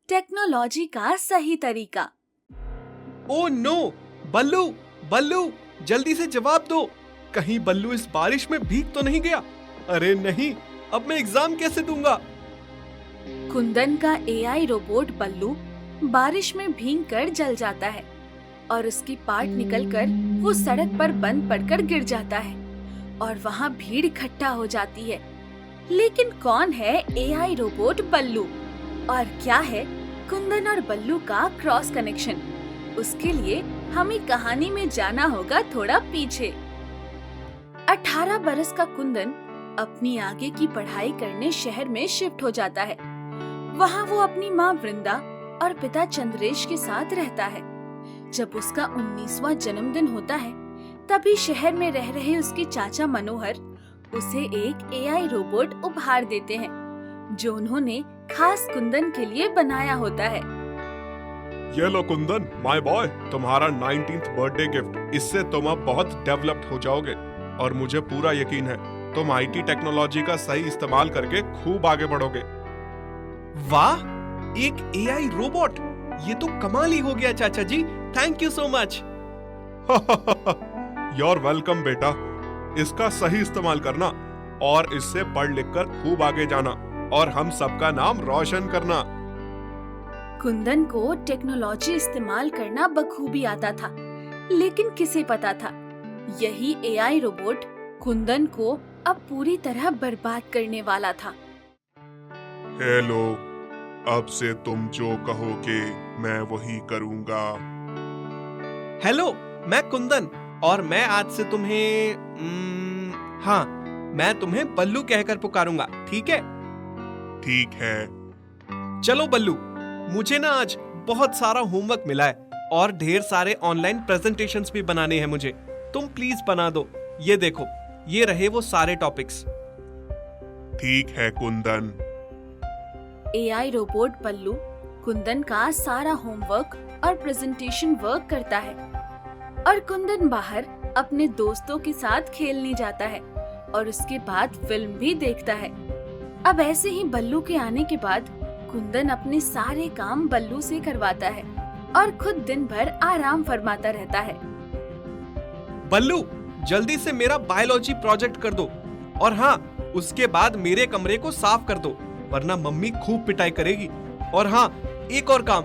Technology का सही तरीका। Oh no! बल्लू, बल्लू, जल्दी से जवाब दो। कहीं बल्लू इस बारिश में भीग तो नहीं गया? अरे नहीं, अब मैं एग्जाम कैसे दूंगा? कुंदन का एआई रोबोट बल्लू बारिश में भीगकर जल जाता है और उसकी पार्ट निकलकर वो सड़क पर बंद पड़कर गिर जाता है और वहाँ भीड़ इकट्ठा हो जाती है। लेकिन कौन है एआई रोबोट बल्लू और क्या है कुंदन और बल्लू का क्रॉस कनेक्शन? उसके लिए हमें कहानी में जाना होगा थोड़ा पीछे। 18 बरस का कुंदन अपनी आगे की पढ़ाई करने शहर में शिफ्ट हो जाता है। वहाँ वो अपनी माँ वृंदा और पिता चंद्रेश के साथ रहता है। जब उसका 19वां जन्मदिन होता है, तभी शहर में रह रहे उसके चाचा मनोहर उसे एक एआई रोबोट उपहार देते हैं, जो उन्होंने खास कुंदन के लिए बनाया होता है। ये लो कुंदन, माय बॉय, तुम्हारा 19th बर्थडे गिफ्ट। इससे तुम अब बहुत डेवलप्ड हो जाओगे और मुझे पूरा यकीन है तुम आईटी टेक्नोलॉजी का सही इस्तेमाल करके खूब आगे बढ़ोगे। वाह, एक एआई रोबोट! ये तो कमाल ही हो गया चाचा जी। Thank you so much. You're welcome बेटा। इसका सही इस्तेमाल करना और इससे पढ़ लिख कर खूब आगे जाना और हम सबका नाम रोशन करना। कुंदन को टेक्नोलॉजी इस्तेमाल करना बखूबी आता था, लेकिन किसे पता था यही एआई रोबोट कुंदन को अब पूरी तरह बर्बाद करने वाला था। हेलो, अब से तुम जो कहोगे मैं वही करूंगा। हेलो, मैं कुंदन और मैं आज से तुम्हें हाँ, मैं तुम्हें बल्लू कहकर पुकारूंगा, ठीक है? ठीक है। चलो बल्लू, मुझे ना आज बहुत सारा होमवर्क मिला है और ढेर सारे ऑनलाइन प्रेजेंटेशंस भी बनाने हैं मुझे। तुम प्लीज बना दो। ये देखो, ये रहे वो सारे टॉपिक्स। ठीक है कुंदन। एआई रोबोट बल्लू कुंदन का सारा होमवर्क और प्रेजेंटेशन वर्क करता है और कुंदन बाहर अपने दोस्तों के साथ खेलने जाता है और उसके बाद फिल्म भी देखता है। अब ऐसे ही बल्लू के आने के बाद कुंदन अपने सारे काम बल्लू से करवाता है और खुद दिन भर आराम फरमाता रहता है। बल्लू, जल्दी से मेरा बायोलॉजी प्रोजेक्ट कर दो और हाँ, उसके बाद मेरे कमरे को साफ कर दो, वरना मम्मी खूब पिटाई करेगी। और हाँ, एक और काम,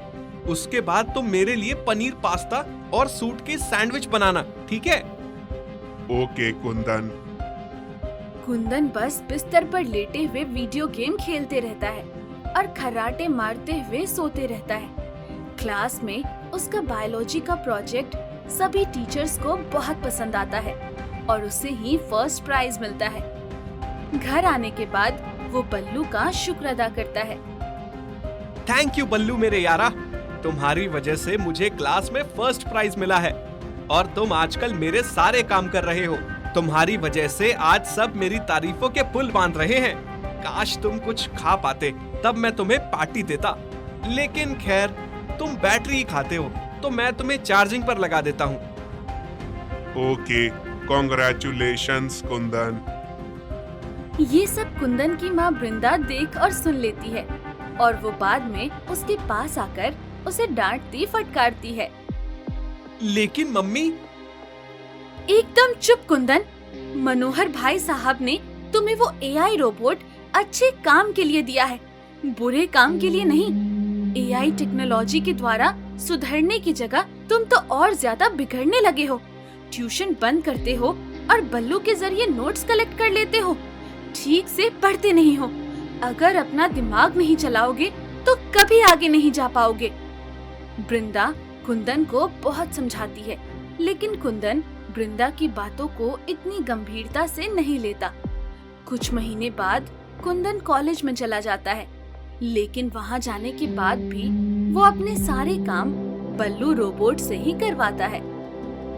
उसके बाद तुम मेरे लिए पनीर पास्ता और सूट के सैंडविच बनाना, ठीक है? ओके कुंदन। कुंदन बस बिस्तर पर लेटे हुए वीडियो गेम खेलते रहता है और खर्राटे मारते हुए सोते रहता है। क्लास में उसका बायोलॉजी का प्रोजेक्ट सभी टीचर्स को बहुत पसंद आता है और उसे ही फर्स्ट प्राइज मिलता है। घर आने के बाद वो बल्लू का शुक्र अदा करता है। थैंक यू बल्लू मेरे यारा, तुम्हारी वजह से मुझे क्लास में फर्स्ट प्राइज मिला है और तुम आजकल मेरे सारे काम कर रहे हो। तुम्हारी वजह से आज सब मेरी तारीफों के पुल बांध रहे हैं। काश तुम कुछ खा पाते, तब मैं तुम्हें पार्टी देता। लेकिन खैर, तुम बैटरी ही खाते हो तो मैं तुम्हें चार्जिंग पर लगा देता हूँ। Okay, congratulations Kundan. ये सब कुंदन की माँ वृंदा देख और सुन लेती है और वो बाद में उसके पास आकर उसे डांटती फटकारती है। लेकिन मम्मी। एकदम चुप कुंदन। मनोहर भाई साहब ने तुम्हें वो एआई रोबोट अच्छे काम के लिए दिया है, बुरे काम के लिए नहीं। एआई टेक्नोलॉजी के द्वारा सुधरने की जगह तुम तो और ज्यादा बिगड़ने लगे हो। ट्यूशन बंद करते हो और बल्लू के जरिए नोट्स कलेक्ट कर लेते हो। ठीक से पढ़ते नहीं हो। अगर अपना दिमाग नहीं चलाओगे तो कभी आगे नहीं जा पाओगे। वृंदा कुंदन को बहुत समझाती है, लेकिन कुंदन वृंदा की बातों को इतनी गंभीरता से नहीं लेता। कुछ महीने बाद कुंदन कॉलेज में चला जाता है, लेकिन वहाँ जाने के बाद भी वो अपने सारे काम बल्लू रोबोट से ही करवाता है।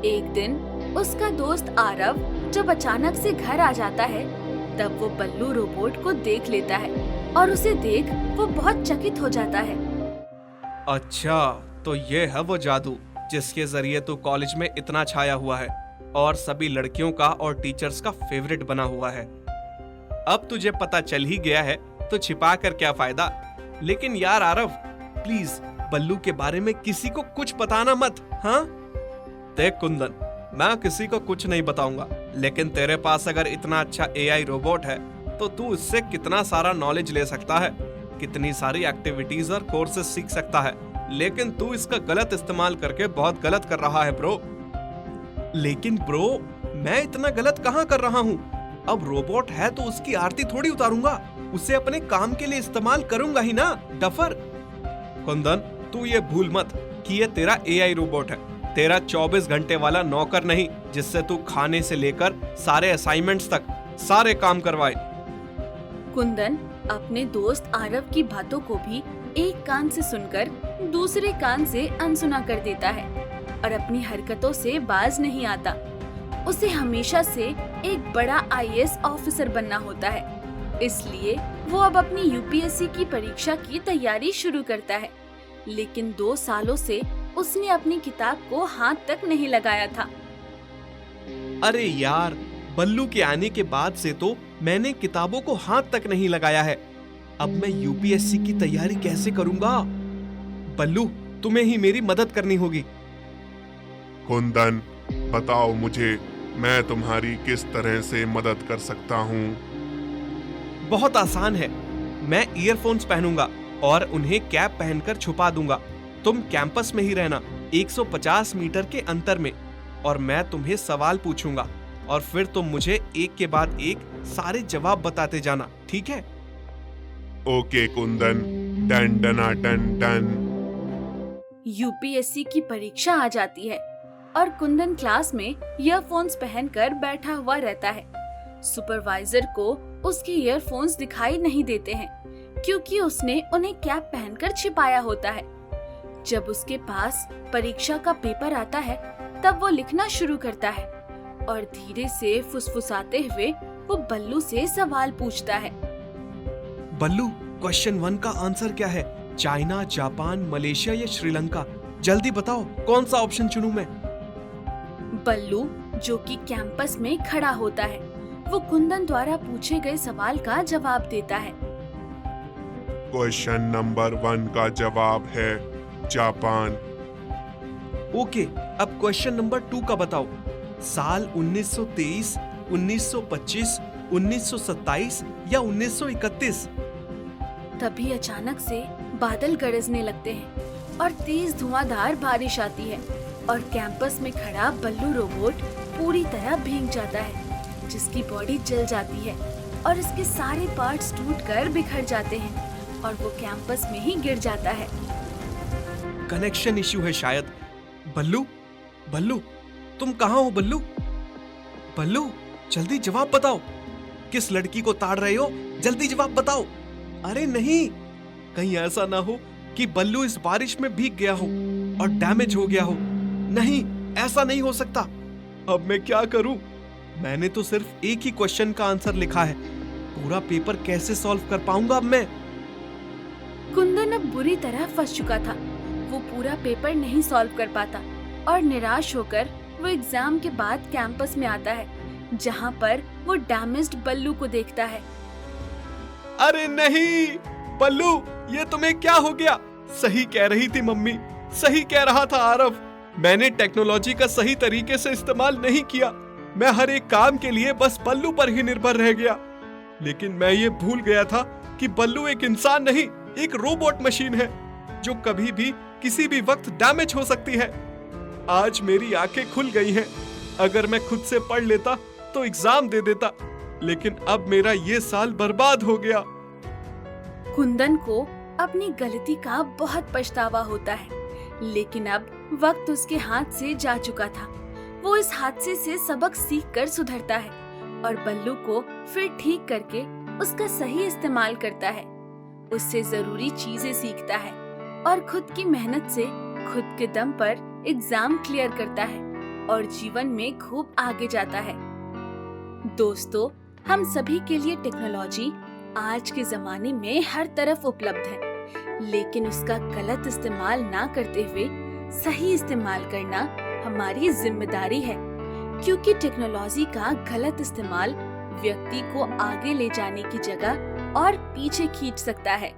एक दिन उसका दोस्त आरव जब अचानक से घर आ जाता है, तब वो बल्लू रोबोट को देख लेता है और उसे देख वो बहुत चकित हो जाता है। अच्छा, तो ये है वो जादू जिसके जरिए तू कॉलेज में इतना छाया हुआ है और सभी लड़कियों का और टीचर्स का फेवरेट बना हुआ है। अब तुझे पता चल ही गया है तो छिपा कर क्या फायदा। लेकिन यार आरव, प्लीज बल्लू के बारे में किसी को कुछ बताना मत। हाँ देख कुंदन, मैं किसी को कुछ नहीं बताऊंगा, लेकिन तेरे पास अगर इतना अच्छा एआई रोबोट है तो तू इससे कितना सारा नॉलेज ले सकता है, कितनी सारी एक्टिविटीज और कोर्सेज सीख सकता है। लेकिन तू इसका गलत इस्तेमाल करके बहुत गलत कर रहा है ब्रो। लेकिन ब्रो, मैं इतना गलत कहाँ कर रहा हूँ? अब रोबोट है तो उसकी आरती थोड़ी उतारूंगा, उसे अपने काम के लिए इस्तेमाल करूंगा ही ना, डफर। कुंदन, तू ये भूल मत कि ये तेरा एआई रोबोट है, तेरा 24 घंटे वाला नौकर नहीं, जिससे तू खाने से लेकर सारे असाइनमेंट्स तक सारे काम करवाए। कुंदन अपने दोस्त आरव की बातों को भी एक कान से सुनकर दूसरे कान से अनसुना कर देता है और अपनी हरकतों से बाज नहीं आता। उसे हमेशा से एक बड़ा आईएएस ऑफिसर बनना होता है, इसलिए वो अब अपनी यूपीएससी की परीक्षा की तैयारी शुरू करता है। लेकिन 2 सालों से उसने अपनी किताब को हाथ तक नहीं लगाया था। अरे यार, बल्लू के आने के बाद से तो मैंने किताबों को हाथ तक नहीं लगाया है। अब मैं यूपीएससी की तैयारी कैसे करूंगा? बल्लू, तुम्हें ही मेरी मदद करनी होगी। कुंदन, बताओ मुझे, मैं तुम्हारी किस तरह से मदद कर सकता हूँ? बहुत आसान है, मैं ईयरफोन्स पहनूंगा और उन्हें कैप पहनकर छुपा दूंगा। तुम कैंपस में ही रहना, 150 मीटर के अंतर में, और मैं तुम्हें सवाल पूछूंगा और फिर तुम मुझे एक के बाद एक सारे जवाब बताते जाना, ठीक है? ओके कुंदन, डन डना डन डन। यूपीएससी की परीक्षा आ जाती है और कुंदन क्लास में ईयरफोन्स पहनकर बैठा हुआ रहता है। सुपरवाइजर को उसके ईयरफोन्स दिखाई नहीं देते हैं क्योंकि उसने उन्हें कैप पहनकर छिपाया होता है। जब उसके पास परीक्षा का पेपर आता है तब वो लिखना शुरू करता है और धीरे से फुसफुसाते हुए वो बल्लू से सवाल पूछता है। बल्लू, क्वेश्चन 1 का आंसर क्या है? चाइना, जापान, मलेशिया या श्रीलंका? जल्दी बताओ, कौन सा ऑप्शन चुनूं मैं? बल्लू, जो कि कैंपस में खड़ा होता है, वो कुंदन द्वारा पूछे गए सवाल का जवाब देता है। क्वेश्चन नंबर 1 का जवाब है जापान। ओके, अब क्वेश्चन नंबर 2 का बताओ। साल 1923, 1925, 1927 या 1931? तभी अचानक से बादल गरजने लगते हैं और तेज धुआंधार बारिश आती है और कैंपस में खड़ा बल्लू रोबोट पूरी तरह भीग जाता है, जिसकी बॉडी जल जाती है और इसके सारे पार्ट्स टूटकर बिखर जाते हैं और वो कैंपस में ही गिर जाता है। कनेक्शन इश्यू है शायद। बल्लू, बल्लू, तुम कहाँ हो बल्लू? बल्लू, जल्दी जवाब बताओ। किस लड़की को ताड़ रहे हो? जल्दी जवाब बताओ। अरे नहीं, कहीं ऐसा ना हो कि बल्लू इस बारिश में भीग गया हो और डैमेज हो गया हो। नहीं, ऐसा नहीं हो सकता। अब मैं क्या करूं? मैंने तो सिर्फ एक ही क्वेश्चन का आंसर लिखा है, पूरा पेपर कैसे सॉल्व कर पाऊंगा अब मैं? कुंदन अब बुरी तरह फंस चुका था। वो पूरा पेपर नहीं सॉल्व कर पाता और निराश होकर वो एग्जाम के बाद कैंपस में आता है, जहाँ पर वो डैमेज्ड बल्लू को देखता है। अरे नहीं बल्लू, ये तुम्हें क्या हो गया? सही कह रही थी मम्मी, सही कह रहा था आरव। मैंने टेक्नोलॉजी का सही तरीके से इस्तेमाल नहीं किया। मैं हर एक काम के लिए बस बल्लू पर ही निर्भर रह गया। लेकिन मैं ये भूल गया था कि बल्लू एक इंसान नहीं, एक रोबोट मशीन है जो कभी भी किसी भी वक्त डैमेज हो सकती है। आज मेरी आंखें खुल गई हैं। अगर मैं खुद से पढ़ लेता तो एग्जाम दे देता, लेकिन अब मेरा ये साल बर्बाद हो गया। कुंदन को अपनी गलती का बहुत पछतावा होता है, लेकिन अब वक्त उसके हाथ से जा चुका था। वो इस हादसे से सबक सीखकर सुधरता है और बल्लू को फिर ठीक करके उसका सही इस्तेमाल करता है। उससे जरूरी चीजें सीखता है और खुद की मेहनत से खुद के दम पर एग्जाम क्लियर करता है और जीवन में खूब आगे जाता है। दोस्तों, हम सभी के लिए टेक्नोलॉजी आज के जमाने में हर तरफ उपलब्ध है, लेकिन उसका गलत इस्तेमाल ना करते हुए सही इस्तेमाल करना हमारी जिम्मेदारी है, क्योंकि टेक्नोलॉजी का गलत इस्तेमाल व्यक्ति को आगे ले जाने की जगह और पीछे खींच सकता है।